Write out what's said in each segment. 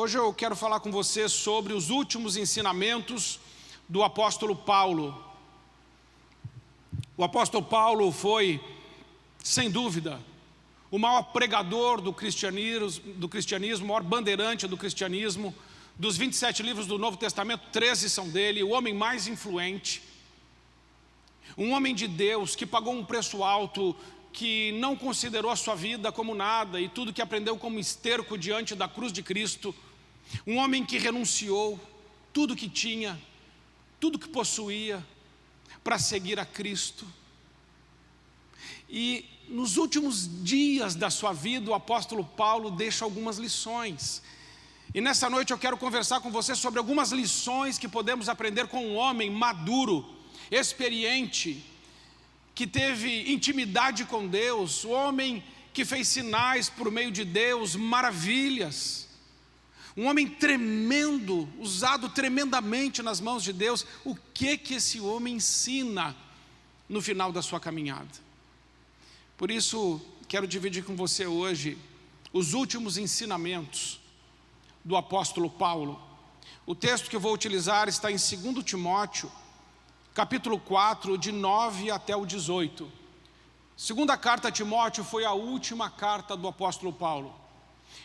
Hoje eu quero falar com você sobre os últimos ensinamentos do apóstolo Paulo. O apóstolo Paulo foi, sem dúvida, o maior pregador do cristianismo, o maior bandeirante do cristianismo. Dos 27 livros do Novo Testamento, 13 são dele, o homem mais influente. Um homem de Deus que pagou um preço alto, que não considerou a sua vida como nada e tudo que aprendeu como esterco diante da cruz de Cristo. Um homem que renunciou tudo que tinha, tudo que possuía, para seguir a Cristo. E nos últimos dias da sua vida, o apóstolo Paulo deixa algumas lições. E nessa noite eu quero conversar com você sobre algumas lições que podemos aprender com um homem maduro, experiente, que teve intimidade com Deus, o homem que fez sinais por meio de Deus, maravilhas. Um homem tremendo, usado tremendamente nas mãos de Deus. O que esse homem ensina no final da sua caminhada? Por isso, quero dividir com você hoje os últimos ensinamentos do apóstolo Paulo. O texto que eu vou utilizar está em 2 Timóteo, capítulo 4, de 9 até o 18. Segunda carta a Timóteo foi a última carta do apóstolo Paulo.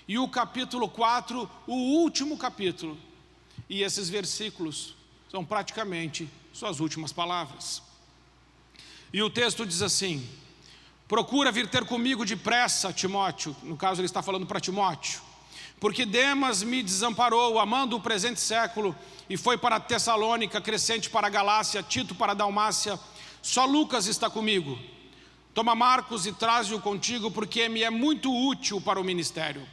E o capítulo 4, o último capítulo. E esses versículos são praticamente suas últimas palavras. E o texto diz assim: procura vir ter comigo depressa, Timóteo. No caso ele está falando para Timóteo. Porque Demas me desamparou, amando o presente século, e foi para Tessalônica, Crescente para a Galácia, Tito para a Dalmácia. Só Lucas está comigo. Toma Marcos e traze-o contigo, porque me é muito útil para o ministério.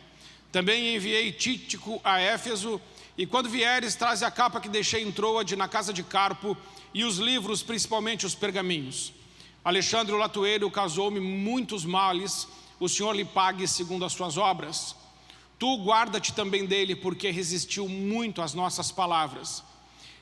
Também enviei Tíquico a Éfeso, e quando vieres, traze a capa que deixei em Troade, na casa de Carpo, e os livros, principalmente os pergaminhos. Alexandre o latoeiro causou-me muitos males, o Senhor lhe pague segundo as suas obras. Tu guarda-te também dele, porque resistiu muito às nossas palavras.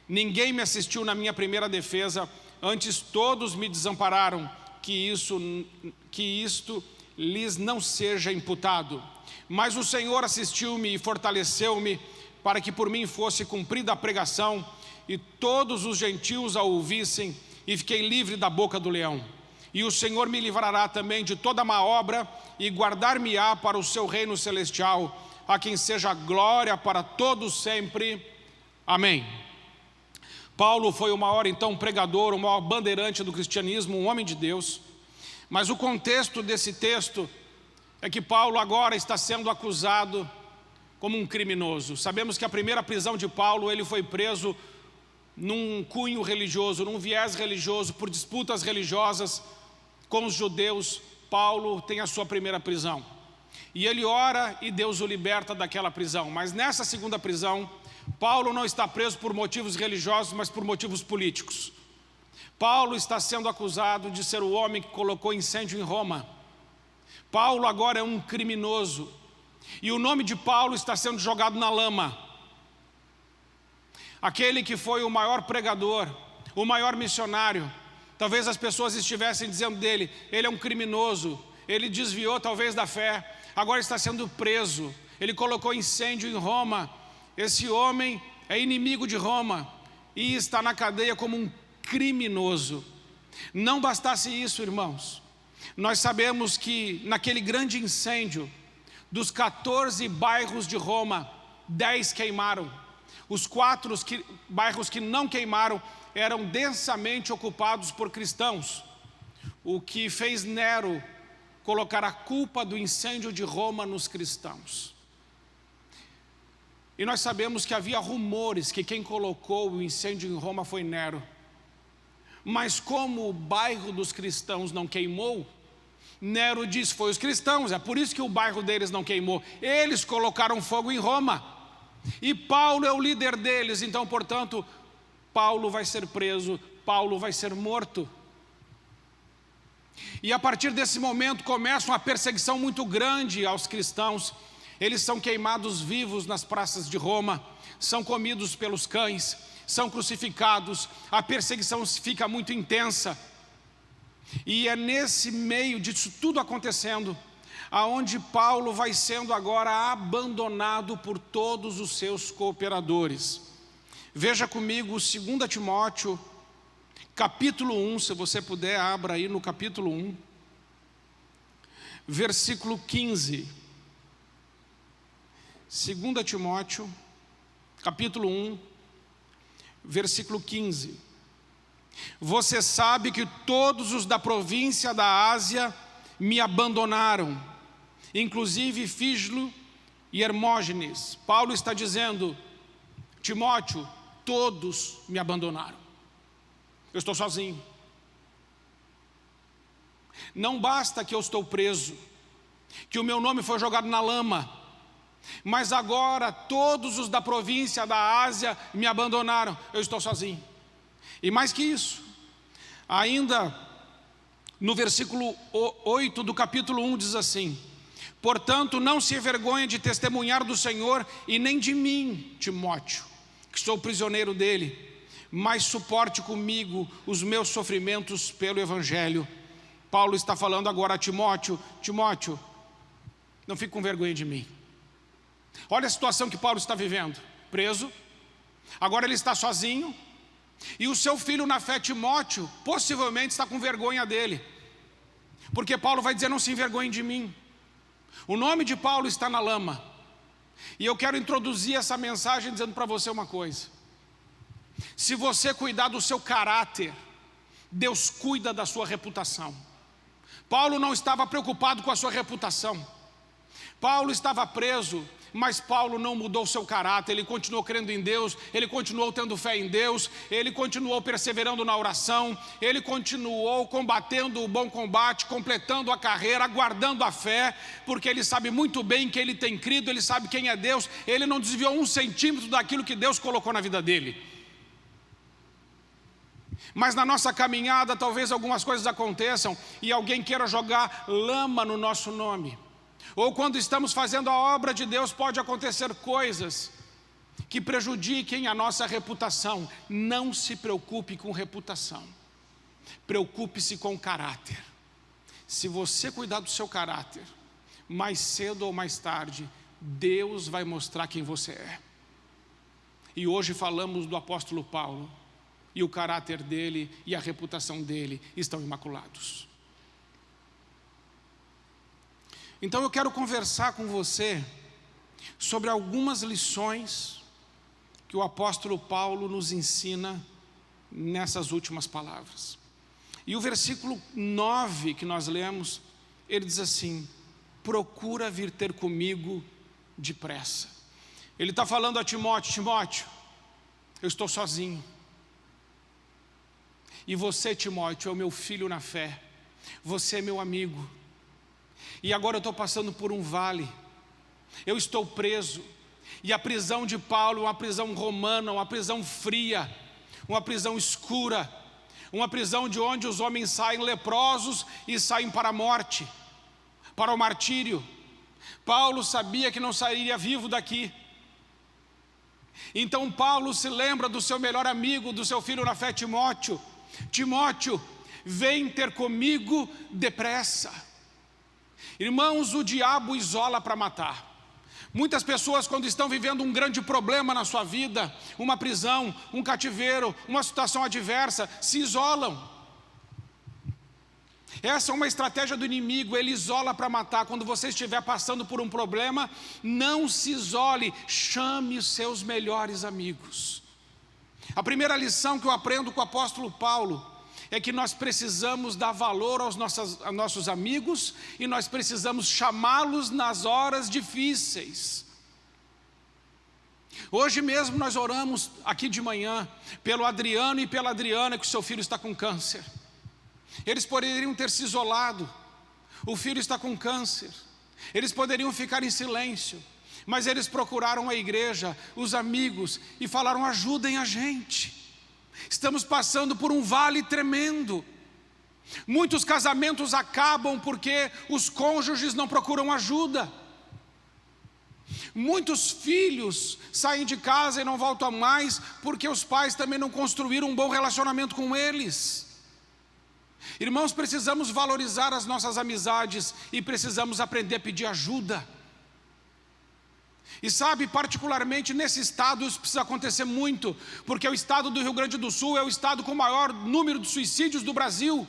Ninguém me assistiu na minha primeira defesa, antes todos me desampararam, que isto lhes não seja imputado. Mas o Senhor assistiu-me e fortaleceu-me, para que por mim fosse cumprida a pregação, e todos os gentios a ouvissem, e fiquei livre da boca do leão. E o Senhor me livrará também de toda má obra, e guardar-me-á para o seu reino celestial, a quem seja glória para todos sempre. Amém. Paulo foi o maior então pregador, o maior bandeirante do cristianismo, um homem de Deus. Mas o contexto desse texto é que Paulo agora está sendo acusado como um criminoso. Sabemos que a primeira prisão de Paulo, ele foi preso num cunho religioso, num viés religioso, por disputas religiosas com os judeus. Paulo tem a sua primeira prisão. E ele ora e Deus o liberta daquela prisão. Mas nessa segunda prisão, Paulo não está preso por motivos religiosos, mas por motivos políticos. Paulo está sendo acusado de ser o homem que colocou incêndio em Roma. Paulo agora é um criminoso. E o nome de Paulo está sendo jogado na lama. Aquele que foi o maior pregador, o maior missionário. Talvez as pessoas estivessem dizendo dele: ele é um criminoso, ele desviou talvez da fé, agora está sendo preso, ele colocou incêndio em Roma. Esse homem é inimigo de Roma e está na cadeia como um criminoso. Não bastasse isso, irmãos, nós sabemos que naquele grande incêndio, dos 14 bairros de Roma, 10 queimaram. Os 4 bairros que não queimaram eram densamente ocupados por cristãos, o que fez Nero colocar a culpa do incêndio de Roma nos cristãos. E nós sabemos que havia rumores que quem colocou o incêndio em Roma foi Nero. Mas como o bairro dos cristãos não queimou, Nero disse: foi os cristãos, é por isso que o bairro deles não queimou. Eles colocaram fogo em Roma. E Paulo é o líder deles, então, portanto, Paulo vai ser preso, Paulo vai ser morto. E a partir desse momento começa uma perseguição muito grande aos cristãos. Eles são queimados vivos nas praças de Roma, são comidos pelos cães, são crucificados, a perseguição fica muito intensa. E é nesse meio disso tudo acontecendo, aonde Paulo vai sendo agora abandonado por todos os seus cooperadores. Veja comigo 2 Timóteo, capítulo 1, se você puder, abra aí no capítulo 1, versículo 15. 2 Timóteo, capítulo 1, versículo 15. Você sabe que todos os da província da Ásia me abandonaram, inclusive Fígelo e Hermógenes. Paulo está dizendo: Timóteo, todos me abandonaram. Eu estou sozinho. Não basta que eu estou preso, que o meu nome foi jogado na lama, mas agora todos os da província da Ásia me abandonaram. Eu estou sozinho. E mais que isso, ainda no versículo 8 do capítulo 1 diz assim: portanto, não se envergonhe de testemunhar do Senhor e nem de mim, Timóteo, que sou prisioneiro dele, mas suporte comigo os meus sofrimentos pelo Evangelho. Paulo está falando agora a Timóteo: Timóteo, não fique com vergonha de mim. Olha a situação que Paulo está vivendo, preso, agora ele está sozinho, e o seu filho na fé, Timóteo, possivelmente está com vergonha dele, porque Paulo vai dizer: não se envergonhe de mim. O nome de Paulo está na lama. E eu quero introduzir essa mensagem dizendo para você uma coisa: se você cuidar do seu caráter, Deus cuida da sua reputação. Paulo não estava preocupado com a sua reputação. Paulo estava preso, mas Paulo não mudou o seu caráter. Ele continuou crendo em Deus, ele continuou tendo fé em Deus, ele continuou perseverando na oração, ele continuou combatendo o bom combate, completando a carreira, aguardando a fé, porque ele sabe muito bem que ele tem crido, ele sabe quem é Deus, ele não desviou 1 centímetro daquilo que Deus colocou na vida dele. Mas na nossa caminhada talvez algumas coisas aconteçam e alguém queira jogar lama no nosso nome. Ou quando estamos fazendo a obra de Deus, pode acontecer coisas que prejudiquem a nossa reputação. Não se preocupe com reputação, preocupe-se com caráter. Se você cuidar do seu caráter, mais cedo ou mais tarde, Deus vai mostrar quem você é. E hoje falamos do apóstolo Paulo, e o caráter dele e a reputação dele estão imaculados. Então eu quero conversar com você sobre algumas lições que o apóstolo Paulo nos ensina nessas últimas palavras. E o versículo 9 que nós lemos, ele diz assim: procura vir ter comigo depressa. Ele está falando a Timóteo: Timóteo, eu estou sozinho. E você, Timóteo, é o meu filho na fé, você é meu amigo. E agora eu estou passando por um vale, eu estou preso, e a prisão de Paulo é uma prisão romana, uma prisão fria, uma prisão escura, uma prisão de onde os homens saem leprosos e saem para a morte, para o martírio. Paulo sabia que não sairia vivo daqui. Então Paulo se lembra do seu melhor amigo, do seu filho na fé, Timóteo: Timóteo, vem ter comigo depressa. Irmãos, o diabo isola para matar. Muitas pessoas, quando estão vivendo um grande problema na sua vida, uma prisão, um cativeiro, uma situação adversa, se isolam. Essa é uma estratégia do inimigo, ele isola para matar. Quando você estiver passando por um problema, não se isole, chame os seus melhores amigos. A primeira lição que eu aprendo com o apóstolo Paulo é que nós precisamos dar valor aos nossos amigos e nós precisamos chamá-los nas horas difíceis. Hoje mesmo nós oramos aqui de manhã pelo Adriano e pela Adriana, que o seu filho está com câncer. Eles poderiam ter se isolado, o filho está com câncer, eles poderiam ficar em silêncio, mas eles procuraram a igreja, os amigos, e falaram: ajudem a gente. Estamos passando por um vale tremendo. Muitos casamentos acabam porque os cônjuges não procuram ajuda. Muitos filhos saem de casa e não voltam mais porque os pais também não construíram um bom relacionamento com eles. Irmãos, precisamos valorizar as nossas amizades e precisamos aprender a pedir ajuda. E sabe, particularmente nesse estado isso precisa acontecer muito, porque o estado do Rio Grande do Sul é o estado com o maior número de suicídios do Brasil.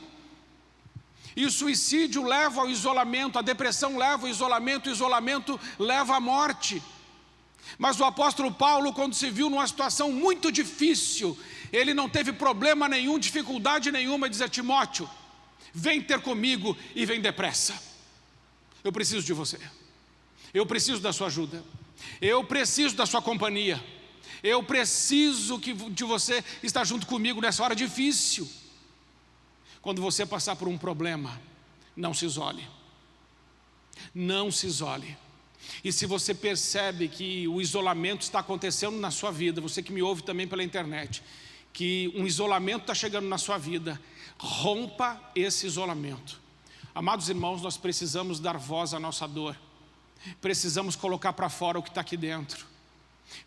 E o suicídio leva ao isolamento, a depressão leva ao isolamento, o isolamento leva à morte. Mas o apóstolo Paulo, quando se viu numa situação muito difícil, ele não teve problema nenhum, dificuldade nenhuma, dizer: Timóteo, vem ter comigo e vem depressa. Eu preciso de você, eu preciso da sua ajuda, eu preciso da sua companhia, eu preciso de você estar junto comigo nessa hora difícil. Quando você passar por um problema, não se isole, não se isole. E se você percebe que o isolamento está acontecendo na sua vida, você que me ouve também pela internet, que um isolamento está chegando na sua vida, rompa esse isolamento. Amados irmãos, nós precisamos dar voz à nossa dor, precisamos colocar para fora o que está aqui dentro,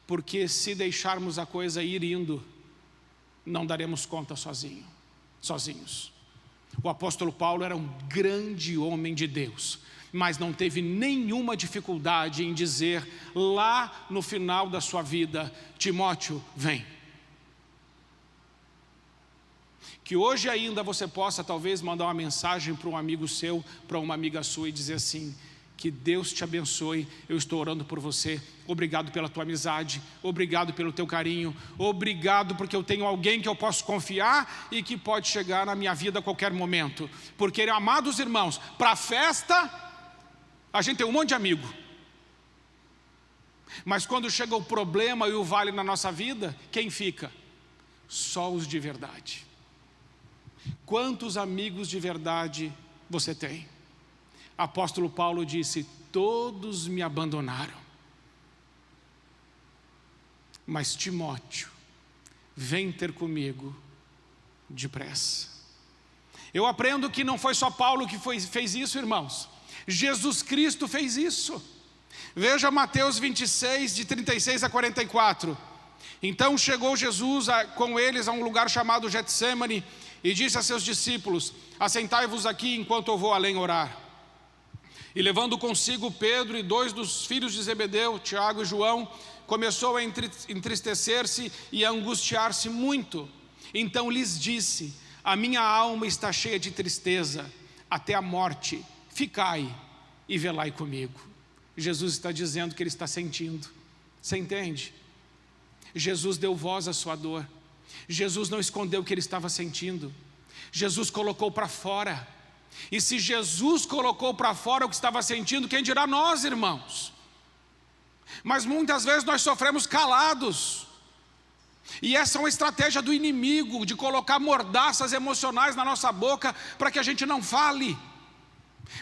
porque se deixarmos a coisa ir indo, não daremos conta sozinhos. O apóstolo Paulo era um grande homem de Deus, mas não teve nenhuma dificuldade em dizer lá no final da sua vida: Timóteo, vem. Que hoje ainda você possa talvez mandar uma mensagem para um amigo seu, para uma amiga sua e dizer assim: que Deus te abençoe, eu estou orando por você, obrigado pela tua amizade, obrigado pelo teu carinho, obrigado porque eu tenho alguém que eu posso confiar e que pode chegar na minha vida a qualquer momento. Porque, amados irmãos, para a festa, a gente tem um monte de amigo, mas quando chega o problema e o vale na nossa vida, quem fica? Só os de verdade. Quantos amigos de verdade você tem? Apóstolo Paulo disse: todos me abandonaram, mas Timóteo, vem ter comigo depressa. Eu aprendo que não foi só Paulo que fez isso, irmãos. Jesus Cristo fez isso. Veja Mateus 26, de 36 a 44. Então chegou Jesus com eles a um lugar chamado Getsêmani e disse a seus discípulos: assentai-vos aqui enquanto eu vou além orar. E levando consigo Pedro e 2 dos filhos de Zebedeu, Tiago e João, começou a entristecer-se e a angustiar-se muito. Então lhes disse: a minha alma está cheia de tristeza até a morte, ficai e velai comigo. Jesus está dizendo que ele está sentindo. Você entende? Jesus deu voz à sua dor. Jesus não escondeu o que ele estava sentindo. Jesus colocou para fora. E se Jesus colocou para fora o que estava sentindo, quem dirá nós, irmãos? Mas muitas vezes nós sofremos calados. E essa é uma estratégia do inimigo, de colocar mordaças emocionais na nossa boca para que a gente não fale.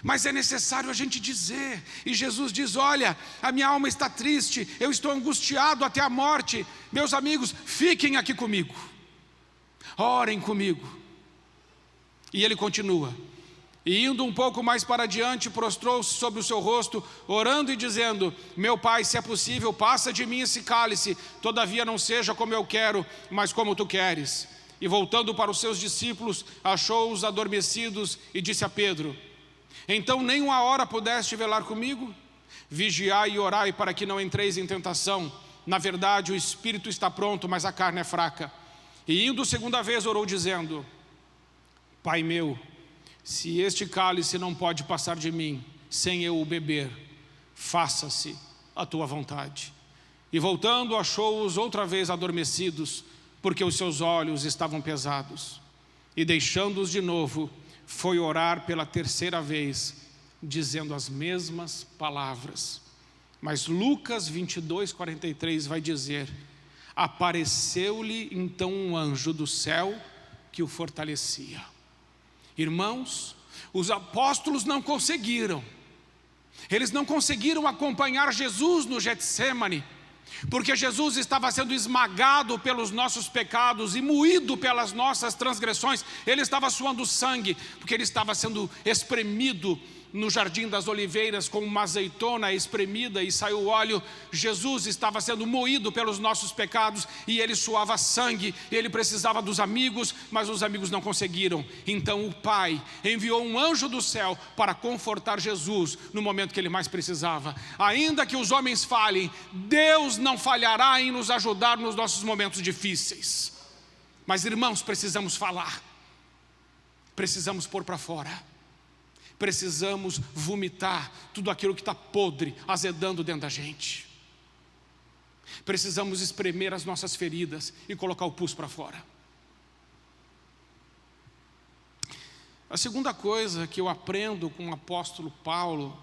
Mas é necessário a gente dizer. E Jesus diz: olha, a minha alma está triste, eu estou angustiado até a morte. Meus amigos, fiquem aqui comigo, orem comigo. E ele continua: e indo um pouco mais para diante, prostrou-se sobre o seu rosto, orando e dizendo: meu Pai, se é possível, passa de mim esse cálice, todavia não seja como eu quero, mas como tu queres. E voltando para os seus discípulos, achou-os adormecidos e disse a Pedro: então nem uma hora pudeste velar comigo? Vigiai e orai para que não entreis em tentação. Na verdade o espírito está pronto, mas a carne é fraca. E indo segunda vez orou dizendo: Pai meu, se este cálice não pode passar de mim sem eu o beber, faça-se a tua vontade. E voltando achou-os outra vez adormecidos, porque os seus olhos estavam pesados. E deixando-os de novo, foi orar pela terceira vez, dizendo as mesmas palavras. Mas Lucas 22, 43 vai dizer: apareceu-lhe então um anjo do céu que o fortalecia. Irmãos, os apóstolos não conseguiram. Eles não conseguiram acompanhar Jesus no Getsêmani, porque Jesus estava sendo esmagado pelos nossos pecados e moído pelas nossas transgressões. Ele estava suando sangue, porque ele estava sendo espremido no Jardim das Oliveiras com uma azeitona espremida e saiu óleo. Jesus estava sendo moído pelos nossos pecados e ele suava sangue. Ele precisava dos amigos, mas os amigos não conseguiram. Então o Pai enviou um anjo do céu para confortar Jesus no momento que ele mais precisava. Ainda que os homens falhem, Deus não falhará em nos ajudar nos nossos momentos difíceis. Mas irmãos, precisamos falar. Precisamos pôr para fora. Precisamos vomitar tudo aquilo que está podre, azedando dentro da gente. Precisamos espremer as nossas feridas e colocar o pus para fora. A segunda coisa que eu aprendo com o apóstolo Paulo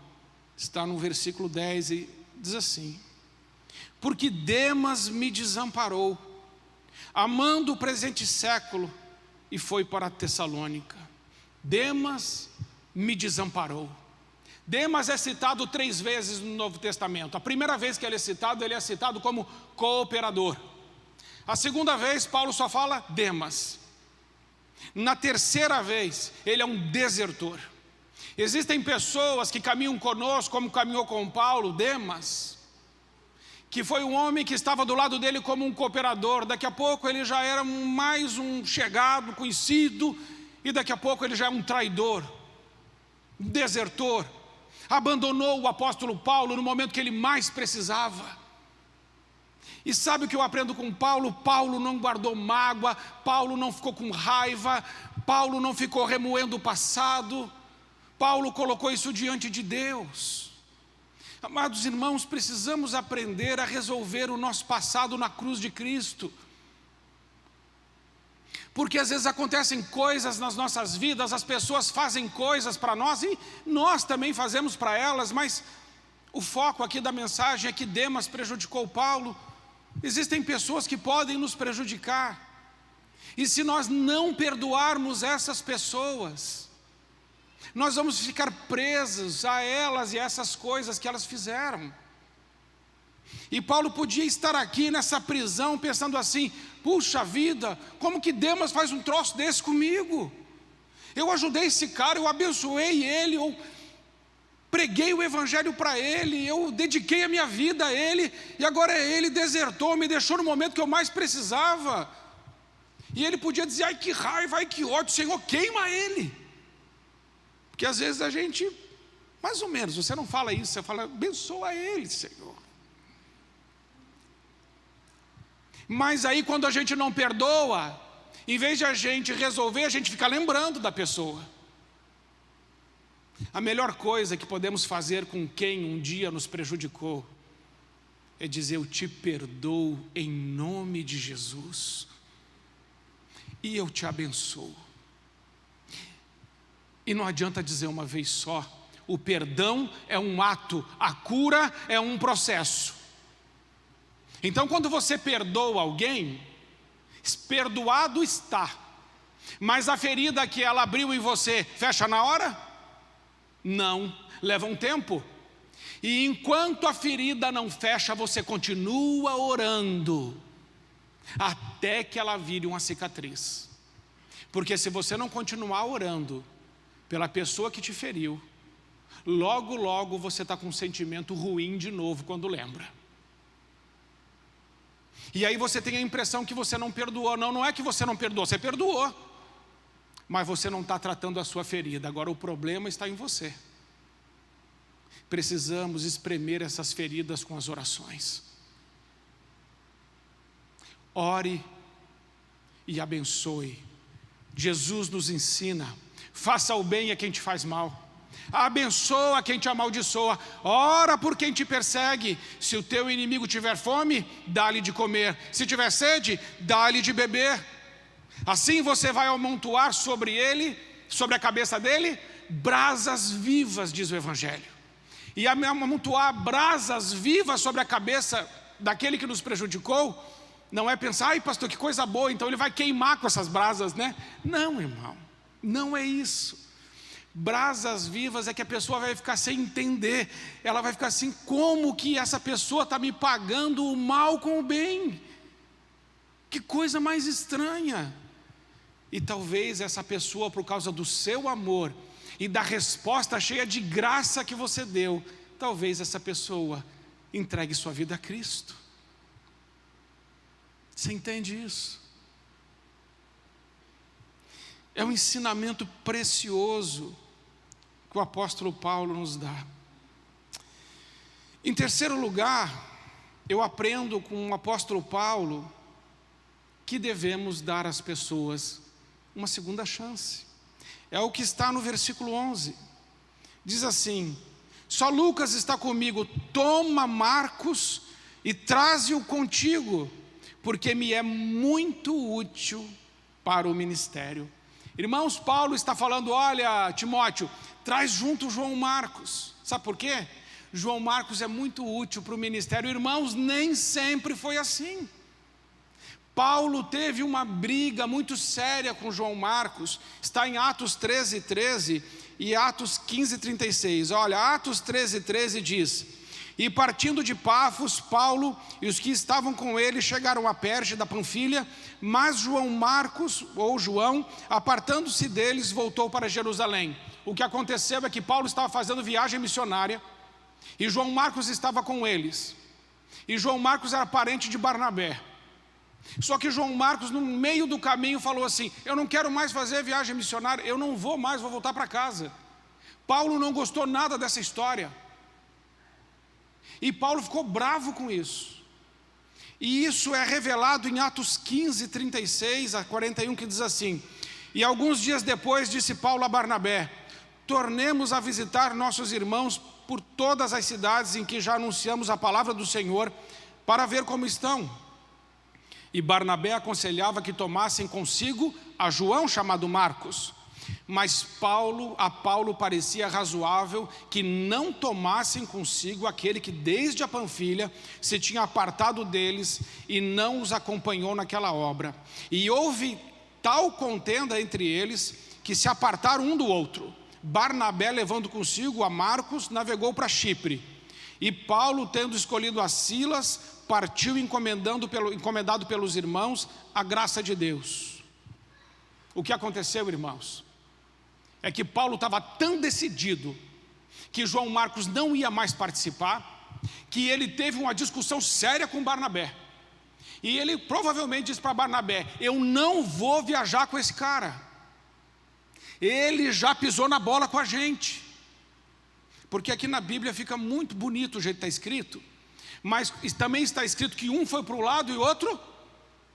está no versículo 10 e diz assim: porque Demas me desamparou, amando o presente século, e foi para Tessalônica. Demas me desamparou. Demas é citado 3 vezes no Novo Testamento. A primeira vez que ele é citado como cooperador. A segunda vez, Paulo só fala Demas. Na terceira vez, ele é um desertor. Existem pessoas que caminham conosco, como caminhou com Paulo, Demas, que foi um homem que estava do lado dele como um cooperador. Daqui a pouco ele já era mais um chegado, conhecido, e daqui a pouco ele já é um traidor, um desertor. Abandonou o apóstolo Paulo no momento que ele mais precisava. E sabe o que eu aprendo com Paulo? Paulo não guardou mágoa, Paulo não ficou com raiva, Paulo não ficou remoendo o passado, Paulo colocou isso diante de Deus. Amados irmãos, precisamos aprender a resolver o nosso passado na cruz de Cristo. Porque às vezes acontecem coisas nas nossas vidas, as pessoas fazem coisas para nós e nós também fazemos para elas, mas o foco aqui da mensagem é que Demas prejudicou Paulo. Existem pessoas que podem nos prejudicar, e se nós não perdoarmos essas pessoas, nós vamos ficar presos a elas e a essas coisas que elas fizeram. E Paulo podia estar aqui nessa prisão pensando assim: puxa vida, como que Demas faz um troço desse comigo? Eu ajudei esse cara, eu abençoei ele, eu preguei o evangelho para ele, eu dediquei a minha vida a ele, e agora ele desertou, me deixou no momento que eu mais precisava. E ele podia dizer: ai que raiva, ai que ódio, Senhor, queima ele. Porque às vezes a gente, mais ou menos, você não fala isso, você fala: abençoa ele, Senhor. Mas aí quando a gente não perdoa, em vez de a gente resolver, a gente fica lembrando da pessoa. A melhor coisa que podemos fazer com quem um dia nos prejudicou é dizer: eu te perdoo em nome de Jesus e eu te abençoo. E não adianta dizer uma vez só. O perdão é um ato, a cura é um processo. Então quando você perdoa alguém, perdoado está, mas a ferida que ela abriu em você, fecha na hora? Não, leva um tempo. E enquanto a ferida não fecha, você continua orando, até que ela vire uma cicatriz. Porque se você não continuar orando pela pessoa que te feriu, logo logo você está com um sentimento ruim de novo quando lembra. E aí você tem a impressão que você não perdoou. Não, não é que você não perdoou, você perdoou, mas você não está tratando a sua ferida. Agora o problema está em você. Precisamos espremer essas feridas com as orações. Ore e abençoe. Jesus nos ensina: faça o bem a quem te faz mal, abençoa quem te amaldiçoa, ora por quem te persegue. Se o teu inimigo tiver fome, dá-lhe de comer, se tiver sede, dá-lhe de beber. Assim você vai amontoar sobre ele, sobre a cabeça dele, brasas vivas, diz o Evangelho. E amontoar brasas vivas sobre a cabeça daquele que nos prejudicou, não é pensar: ai pastor, que coisa boa, então ele vai queimar com essas brasas, né? Não, irmão, não é isso. Brasas vivas é que a pessoa vai ficar sem entender. Ela vai ficar assim: como que essa pessoa está me pagando o mal com o bem? Que coisa mais estranha. E talvez essa pessoa, por causa do seu amor e da resposta cheia de graça que você deu, talvez essa pessoa entregue sua vida a Cristo. Você entende isso? É um ensinamento precioso que o apóstolo Paulo nos dá. Em terceiro lugar, eu aprendo com o apóstolo Paulo que devemos dar às pessoas uma segunda chance. É o que está no versículo 11. Diz assim: só Lucas está comigo, toma Marcos e traze-o contigo, porque me é muito útil para o ministério. Irmãos, Paulo está falando: olha, Timóteo, traz junto João Marcos. Sabe por quê? João Marcos é muito útil para o ministério. Irmãos, nem sempre foi assim. Paulo teve uma briga muito séria com João Marcos. Está em Atos 13:13 e Atos 15:36. Olha, Atos 13:13 diz: e partindo de Pafos, Paulo e os que estavam com ele chegaram a Perge da Panfilha, mas João Marcos, ou João, apartando-se deles, voltou para Jerusalém. O que aconteceu é que Paulo estava fazendo viagem missionária e João Marcos estava com eles. E João Marcos era parente de Barnabé. Só que João Marcos, no meio do caminho, falou assim: eu não quero mais fazer viagem missionária, eu não vou mais, vou voltar para casa. Paulo não gostou nada dessa história. E Paulo ficou bravo com isso. E isso é revelado em Atos 15:36 a 41, que diz assim: e alguns dias depois disse Paulo a Barnabé: tornemos a visitar nossos irmãos por todas as cidades em que já anunciamos a palavra do Senhor, para ver como estão. E Barnabé aconselhava que tomassem consigo a João, chamado Marcos. Mas a Paulo parecia razoável que não tomassem consigo aquele que desde a Panfilha se tinha apartado deles e não os acompanhou naquela obra. E houve tal contenda entre eles que se apartaram um do outro. Barnabé, levando consigo a Marcos, navegou para Chipre. E Paulo, tendo escolhido a Silas, partiu encomendado pelos irmãos a graça de Deus. O que aconteceu, irmãos, é que Paulo estava tão decidido que João Marcos não ia mais participar, que ele teve uma discussão séria com Barnabé. E ele provavelmente disse para Barnabé: eu não vou viajar com esse cara, ele já pisou na bola com a gente. Porque aqui na Bíblia fica muito bonito o jeito que está escrito, mas também está escrito que um foi para um lado e outro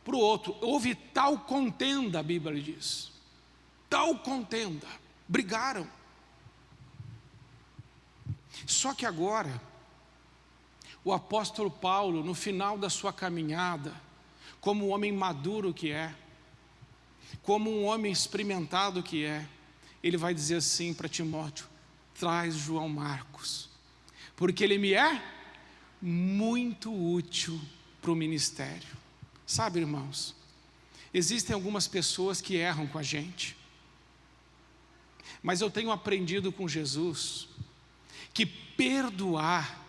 para o outro. Houve tal contenda, a Bíblia diz, tal contenda, brigaram. Só que agora, o apóstolo Paulo, no final da sua caminhada, como um homem maduro que é, como um homem experimentado que é, ele vai dizer assim para Timóteo: traz João Marcos, porque ele me é muito útil para o ministério. Sabe, irmãos, existem algumas pessoas que erram com a gente, mas eu tenho aprendido com Jesus que perdoar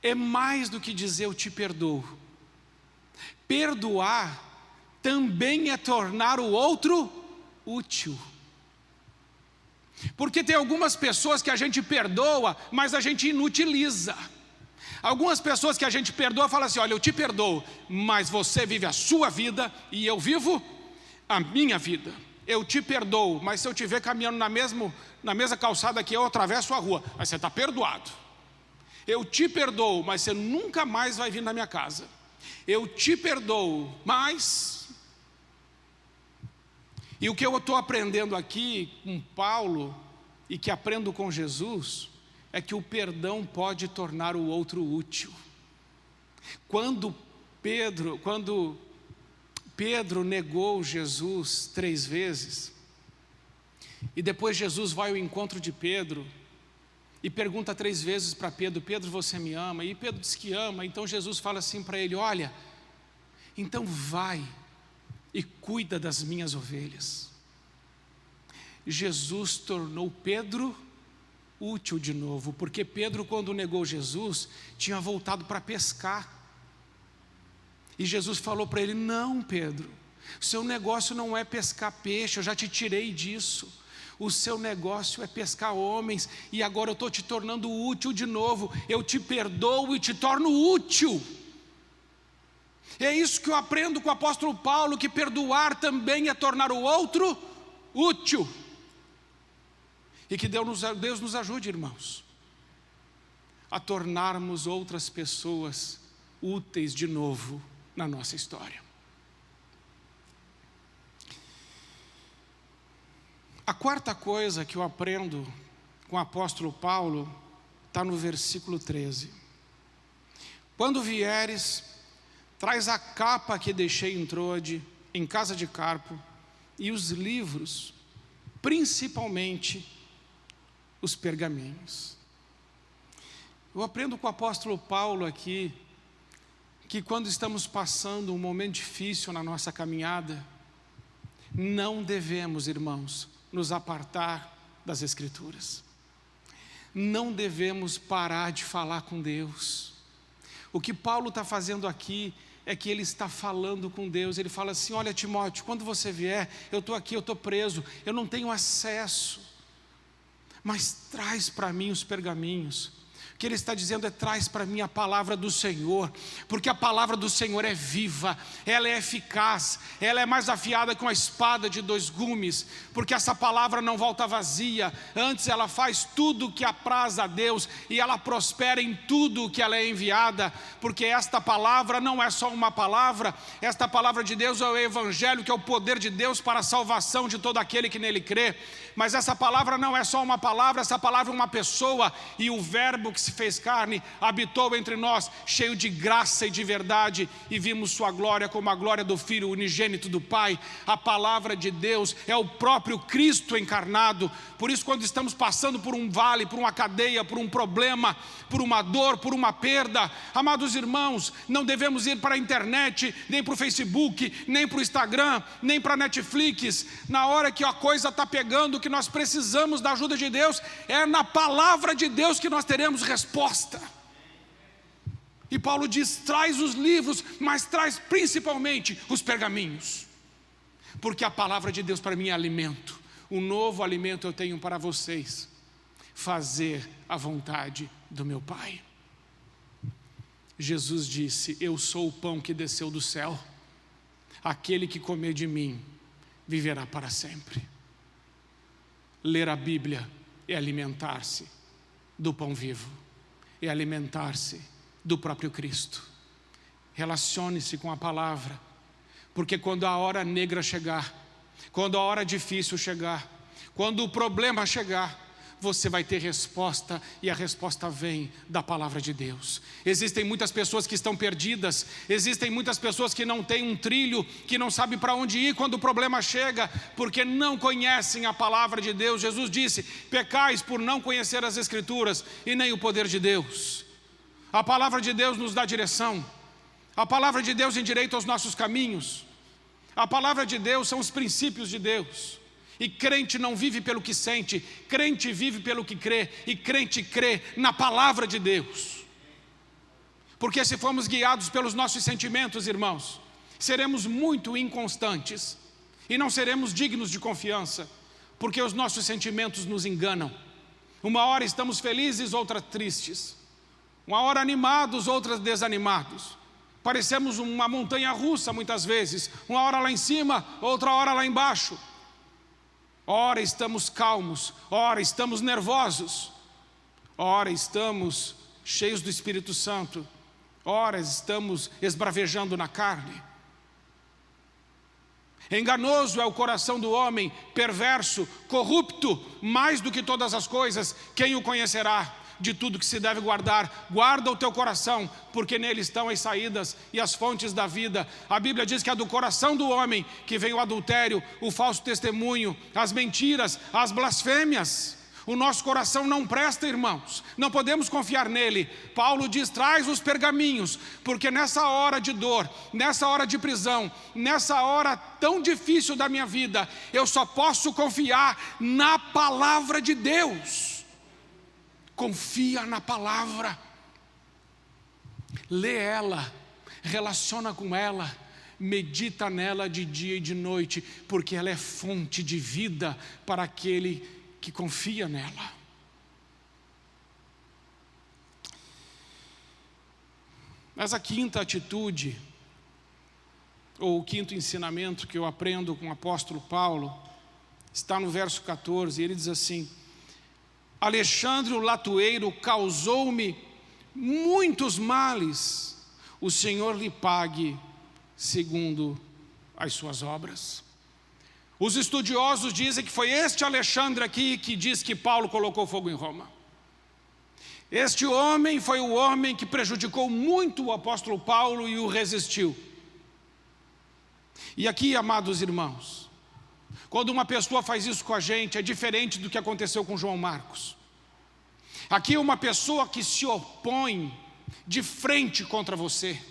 é mais do que dizer eu te perdoo. Perdoar também é tornar o outro útil. Porque tem algumas pessoas que a gente perdoa, mas a gente inutiliza. Algumas pessoas que a gente perdoa falam assim: olha, eu te perdoo, mas você vive a sua vida e eu vivo a minha vida. Eu te perdoo, mas se eu te ver caminhando na mesma calçada que eu atravesso a rua, aí você está perdoado. Eu te perdoo, mas você nunca mais vai vir na minha casa. Eu te perdoo, mas... E o que eu estou aprendendo aqui com Paulo, e que aprendo com Jesus, é que o perdão pode tornar o outro útil. Quando Pedro negou Jesus 3 vezes, e depois Jesus vai ao encontro de Pedro, e pergunta 3 vezes para Pedro: Pedro, você me ama? E Pedro diz que ama. Então Jesus fala assim para ele: olha, então vai e cuida das minhas ovelhas. Jesus tornou Pedro útil de novo, porque Pedro, quando negou Jesus, tinha voltado para pescar. E Jesus falou para ele: não, Pedro, seu negócio não é pescar peixe, eu já te tirei disso. O seu negócio é pescar homens, e agora eu estou te tornando útil de novo. Eu te perdoo e te torno útil. É isso que eu aprendo com o apóstolo Paulo, que perdoar também é tornar o outro útil. E que Deus nos ajude, irmãos, a tornarmos outras pessoas úteis de novo na nossa história. A quarta coisa que eu aprendo com o apóstolo Paulo está no versículo 13. Quando vieres, traz a capa que deixei em Troade, em casa de Carpo, e os livros, principalmente os pergaminhos. Eu aprendo com o apóstolo Paulo aqui, que quando estamos passando um momento difícil na nossa caminhada, não devemos, irmãos, nos apartar das Escrituras. Não devemos parar de falar com Deus. O que Paulo está fazendo aqui é que ele está falando com Deus. Ele fala assim: olha, Timóteo, quando você vier, eu estou aqui, eu estou preso, eu não tenho acesso, mas traz para mim os pergaminhos. O que ele está dizendo é: traz para mim a palavra do Senhor, porque a palavra do Senhor é viva, ela é eficaz, ela é mais afiada que uma espada de 2 gumes, porque essa palavra não volta vazia, antes ela faz tudo o que apraz a Deus, e ela prospera em tudo o que ela é enviada, porque esta palavra não é só uma palavra, esta palavra de Deus é o Evangelho, que é o poder de Deus para a salvação de todo aquele que nele crê. Mas essa palavra não é só uma palavra, essa palavra é uma pessoa, e o verbo que se fez carne habitou entre nós, cheio de graça e de verdade, e vimos sua glória como a glória do Filho unigênito do Pai. A palavra de Deus é o próprio Cristo encarnado. Por isso, quando estamos passando por um vale, por uma cadeia, por um problema, por uma dor, por uma perda, amados irmãos, não devemos ir para a internet, nem para o Facebook, nem para o Instagram, nem para a Netflix. Na hora que a coisa está pegando, que nós precisamos da ajuda de Deus, é na palavra de Deus que nós teremos resposta. E Paulo diz: traz os livros, mas traz principalmente os pergaminhos, porque a palavra de Deus para mim é alimento. Um novo alimento eu tenho para vocês: fazer a vontade do meu Pai. Jesus disse: eu sou o pão que desceu do céu, aquele que comer de mim viverá para sempre. Ler a Bíblia é alimentar-se do pão vivo, é alimentar-se do próprio Cristo. Relacione-se com a palavra, porque quando a hora negra chegar, quando a hora difícil chegar, quando o problema chegar, você vai ter resposta, e a resposta vem da palavra de Deus. Existem muitas pessoas que estão perdidas, existem muitas pessoas que não têm um trilho, que não sabem para onde ir quando o problema chega, porque não conhecem a palavra de Deus. Jesus disse: pecais por não conhecer as Escrituras e nem o poder de Deus. A palavra de Deus nos dá direção, a palavra de Deus endireita os nossos caminhos, a palavra de Deus são os princípios de Deus. E crente não vive pelo que sente, crente vive pelo que crê, e crente crê na palavra de Deus. Porque se formos guiados pelos nossos sentimentos, irmãos, seremos muito inconstantes e não seremos dignos de confiança, porque os nossos sentimentos nos enganam. Uma hora estamos felizes, outra tristes, uma hora animados, outras desanimados. Parecemos uma montanha russa muitas vezes, uma hora lá em cima, outra hora lá embaixo. Ora estamos calmos, ora estamos nervosos, ora estamos cheios do Espírito Santo, ora estamos esbravejando na carne. Enganoso é o coração do homem, perverso, corrupto, mais do que todas as coisas, quem o conhecerá? De tudo que se deve guardar, guarda o teu coração, porque nele estão as saídas e as fontes da vida. A Bíblia diz que é do coração do homem que vem o adultério, o falso testemunho, as mentiras, as blasfêmias. O nosso coração não presta, irmãos, não podemos confiar nele. Paulo diz: traz os pergaminhos, porque nessa hora de dor, nessa hora de prisão, nessa hora tão difícil da minha vida, eu só posso confiar na palavra de Deus. Confia na palavra, lê ela, relaciona com ela, medita nela de dia e de noite, porque ela é fonte de vida para aquele que confia nela. Mas a quinta atitude, ou o quinto ensinamento que eu aprendo com o apóstolo Paulo, está no verso 14, ele diz assim: Alexandre o latoeiro causou-me muitos males, o Senhor lhe pague segundo as suas obras. Os estudiosos dizem que foi este Alexandre aqui que diz que Paulo colocou fogo em Roma. Este homem foi o homem que prejudicou muito o apóstolo Paulo e o resistiu. E aqui, amados irmãos, quando uma pessoa faz isso com a gente, é diferente do que aconteceu com João Marcos. Aqui uma pessoa que se opõe de frente contra você.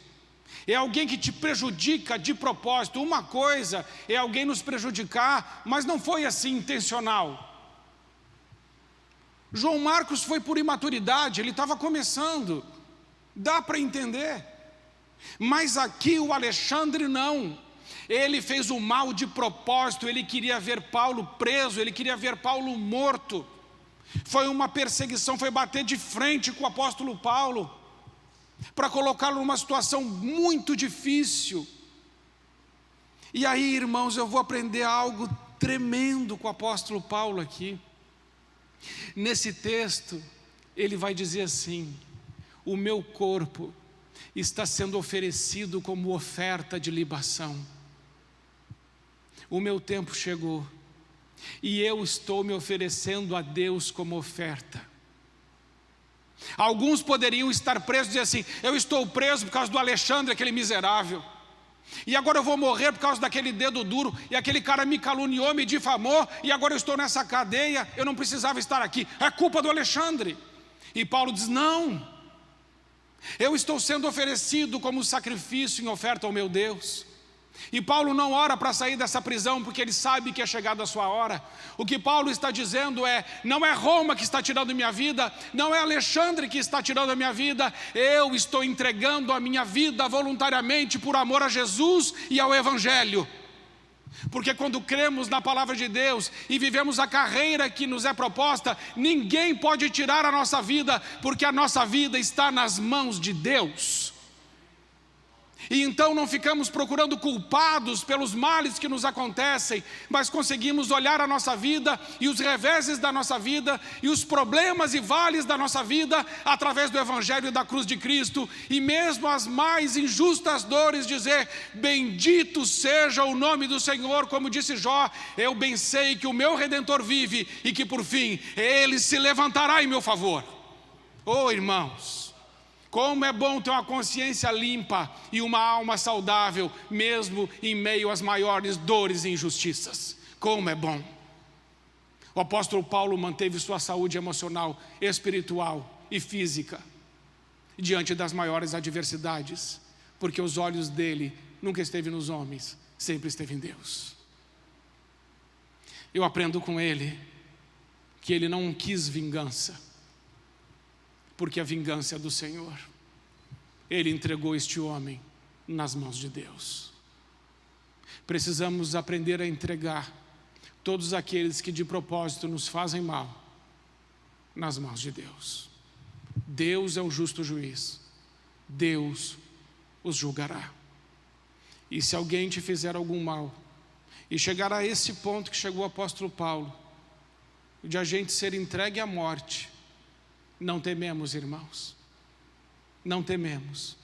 É alguém que te prejudica de propósito. Uma coisa é alguém nos prejudicar, mas não foi assim intencional. João Marcos foi por imaturidade, ele estava começando. Dá para entender. Mas aqui o Alexandre não. Ele fez o mal de propósito, ele queria ver Paulo preso, ele queria ver Paulo morto. Foi uma perseguição, foi bater de frente com o apóstolo Paulo, para colocá-lo numa situação muito difícil. E aí, irmãos, eu vou aprender algo tremendo com o apóstolo Paulo aqui. Nesse texto, ele vai dizer assim: o meu corpo está sendo oferecido como oferta de libação. O meu tempo chegou e eu estou me oferecendo a Deus como oferta. Alguns poderiam estar presos e dizer assim: eu estou preso por causa do Alexandre, aquele miserável, e agora eu vou morrer por causa daquele dedo duro, e aquele cara me caluniou, me difamou, e agora eu estou nessa cadeia, eu não precisava estar aqui, é culpa do Alexandre. E Paulo diz: não, eu estou sendo oferecido como sacrifício em oferta ao meu Deus. E Paulo não ora para sair dessa prisão, porque ele sabe que é chegada a sua hora. O que Paulo está dizendo é: não é Roma que está tirando minha vida, não é Alexandre que está tirando a minha vida, eu estou entregando a minha vida voluntariamente por amor a Jesus e ao Evangelho. Porque quando cremos na palavra de Deus e vivemos a carreira que nos é proposta, ninguém pode tirar a nossa vida, porque a nossa vida está nas mãos de Deus. E então não ficamos procurando culpados pelos males que nos acontecem, mas conseguimos olhar a nossa vida e os reveses da nossa vida e os problemas e vales da nossa vida através do Evangelho e da cruz de Cristo, e mesmo as mais injustas dores dizer: bendito seja o nome do Senhor, como disse Jó, eu bem sei que o meu Redentor vive e que por fim Ele se levantará em meu favor. Oh, irmãos, como é bom ter uma consciência limpa e uma alma saudável, mesmo em meio às maiores dores e injustiças. Como é bom. O apóstolo Paulo manteve sua saúde emocional, espiritual e física diante das maiores adversidades, porque os olhos dele nunca esteve nos homens, sempre esteve em Deus. Eu aprendo com ele que ele não quis vingança, porque a vingança é do Senhor. Ele entregou este homem nas mãos de Deus. Precisamos aprender a entregar todos aqueles que de propósito nos fazem mal nas mãos de Deus. Deus é o justo juiz. Deus os julgará. E se alguém te fizer algum mal, e chegar a esse ponto que chegou o apóstolo Paulo, de a gente ser entregue à morte, não tememos, irmãos, não tememos,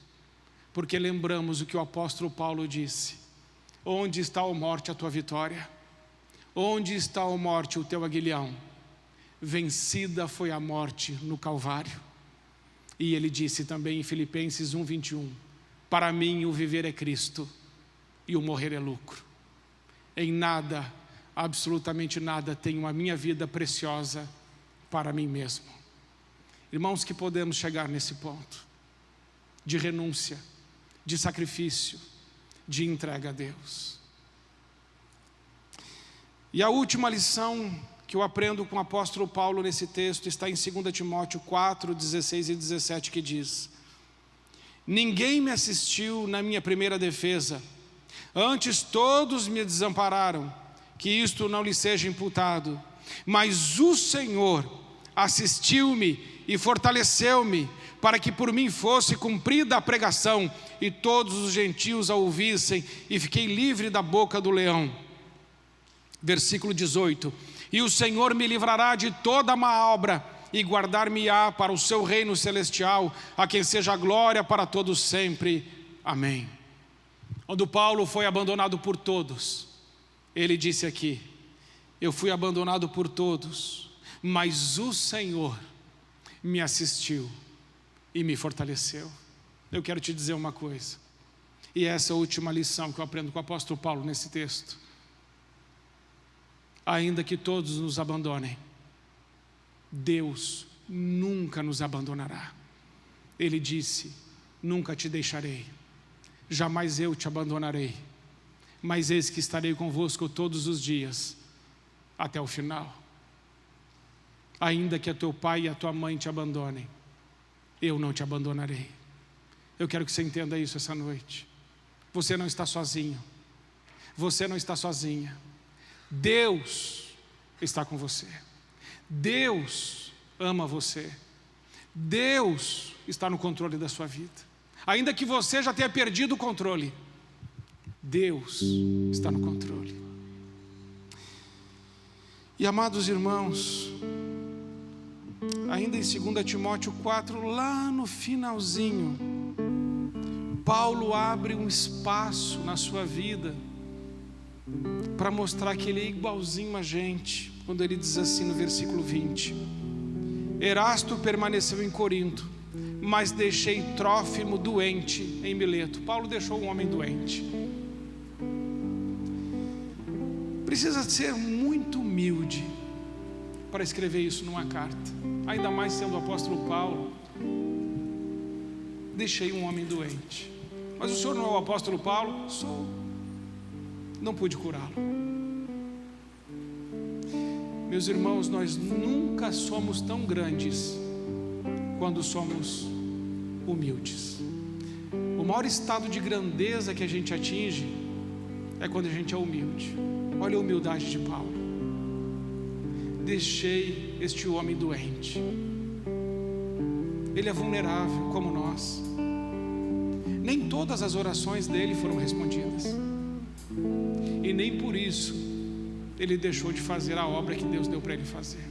porque lembramos o que o apóstolo Paulo disse: onde está, ó morte, a tua vitória? Onde está, ó morte, o teu aguilhão? Vencida foi a morte no Calvário. E ele disse também em Filipenses 1:21, para mim o viver é Cristo e o morrer é lucro. Em nada, absolutamente nada, tenho a minha vida preciosa para mim mesmo. Irmãos, que podemos chegar nesse ponto de renúncia, de sacrifício, de entrega a Deus. E a última lição que eu aprendo com o apóstolo Paulo nesse texto está em 2 Timóteo 4, 16 e 17, que diz: ninguém me assistiu na minha primeira defesa, Antes todos me desampararam, que isto não lhe seja imputado. Mas o Senhor assistiu-me e fortaleceu-me, para que por mim fosse cumprida a pregação, e todos os gentios a ouvissem, e fiquei livre da boca do leão. Versículo 18: e o Senhor me livrará de toda má obra, e guardar-me-á para o seu reino celestial, a quem seja a glória para todos sempre. Amém. Quando Paulo foi abandonado por todos, ele disse aqui: eu fui abandonado por todos, mas o Senhor me assistiu e me fortaleceu. Eu quero te dizer uma coisa, e essa é a última lição que eu aprendo com o apóstolo Paulo nesse texto. Ainda que todos nos abandonem, Deus nunca nos abandonará. Ele disse: nunca te deixarei, jamais eu te abandonarei, mas eis que estarei convosco todos os dias, até o final. Ainda que teu pai e a tua mãe te abandonem, eu não te abandonarei. Eu quero que você entenda isso essa noite. Você não está sozinho, você não está sozinha. Deus está com você, Deus ama você, Deus está no controle da sua vida. Ainda que você já tenha perdido o controle, Deus está no controle. E amados irmãos, ainda em 2 Timóteo 4, lá no finalzinho, Paulo abre um espaço na sua vida para mostrar que ele é igualzinho a gente, quando ele diz assim no versículo 20: Erasto permaneceu em Corinto, mas deixei Trófimo doente em Mileto. Paulo deixou um homem doente. Precisa ser muito humilde para escrever isso numa carta, ainda mais sendo o apóstolo Paulo. Deixei um homem doente. Mas o senhor não é o apóstolo Paulo? Sou. Não pude curá-lo. Meus irmãos, nós nunca somos tão grandes quando somos humildes. O maior estado de grandeza que a gente atinge é quando a gente é humilde. Olha a humildade de Paulo. Deixei este homem doente. Ele é vulnerável como nós. Nem todas as orações dele foram respondidas, e nem por isso ele deixou de fazer a obra que Deus deu para ele fazer.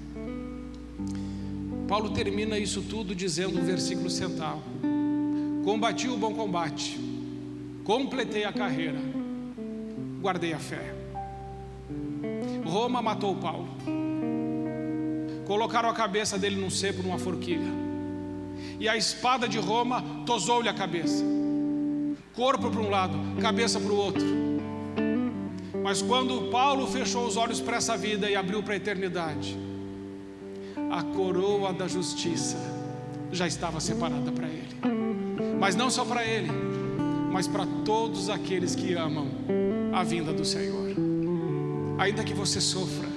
Paulo termina isso tudo dizendo no versículo central: combati o bom combate, completei a carreira, guardei a fé. Roma matou Paulo, colocaram a cabeça dele num cepo, numa forquilha, e a espada de Roma tosou-lhe a cabeça, corpo para um lado, cabeça para o outro. Mas quando Paulo fechou os olhos para essa vida e abriu para a eternidade, a coroa da justiça já estava separada para ele. Mas não só para ele, mas para todos aqueles que amam a vinda do Senhor. Ainda que você sofra,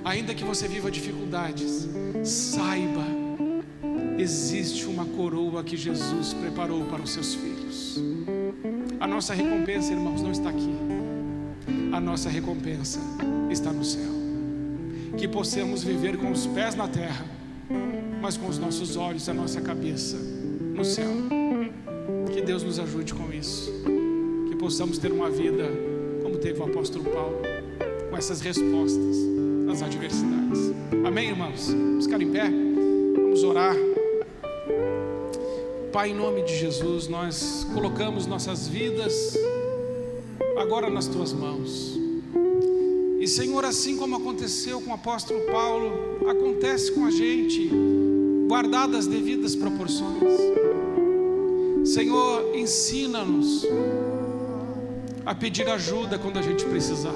ainda que você viva dificuldades, saiba, existe uma coroa que Jesus preparou para os seus filhos. A nossa recompensa, irmãos, não está aqui. A nossa recompensa está no céu. Que possamos viver com os pés na terra, mas com os nossos olhos e a nossa cabeça no céu. Que Deus nos ajude com isso. Que possamos ter uma vida como teve o apóstolo Paulo, com essas respostas às adversidades. Amém, irmãos? Vamos ficar em pé, vamos orar. Pai, em nome de Jesus, nós colocamos nossas vidas agora nas Tuas mãos. E Senhor, assim como aconteceu com o apóstolo Paulo, acontece com a gente, guardadas as devidas proporções. Senhor, ensina-nos a pedir ajuda quando a gente precisar.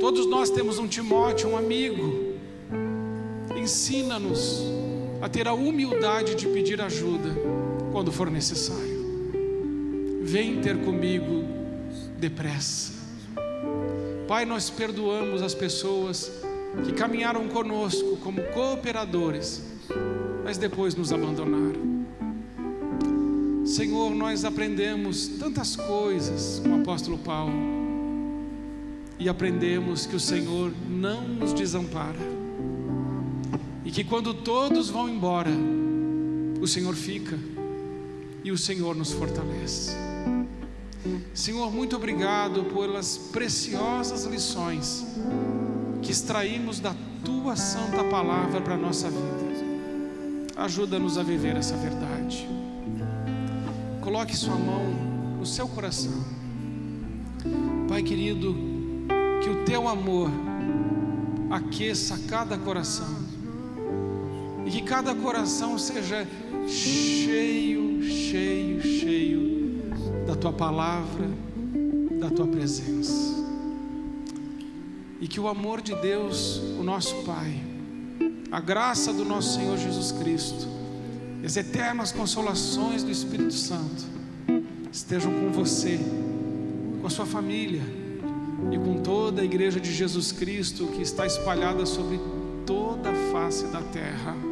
Todos nós temos um Timóteo, um amigo. Ensina-nos a ter a humildade de pedir ajuda quando for necessário. Vem ter comigo depressa. Pai, nós perdoamos as pessoas que caminharam conosco como cooperadores, mas depois nos abandonaram. Senhor, nós aprendemos tantas coisas com o apóstolo Paulo, e aprendemos que o Senhor não nos desampara, e que quando todos vão embora, o Senhor fica, e o Senhor nos fortalece. Senhor, muito obrigado pelas preciosas lições que extraímos da Tua santa palavra para a nossa vida. Ajuda-nos a viver essa verdade. Coloque sua mão no seu coração. Pai querido, que o Teu amor aqueça cada coração, e que cada coração seja cheio, cheio, cheio da Tua palavra, da Tua presença. E que o amor de Deus, o nosso Pai, a graça do nosso Senhor Jesus Cristo, as eternas consolações do Espírito Santo estejam com você, com a sua família e com toda a igreja de Jesus Cristo que está espalhada sobre toda a face da terra.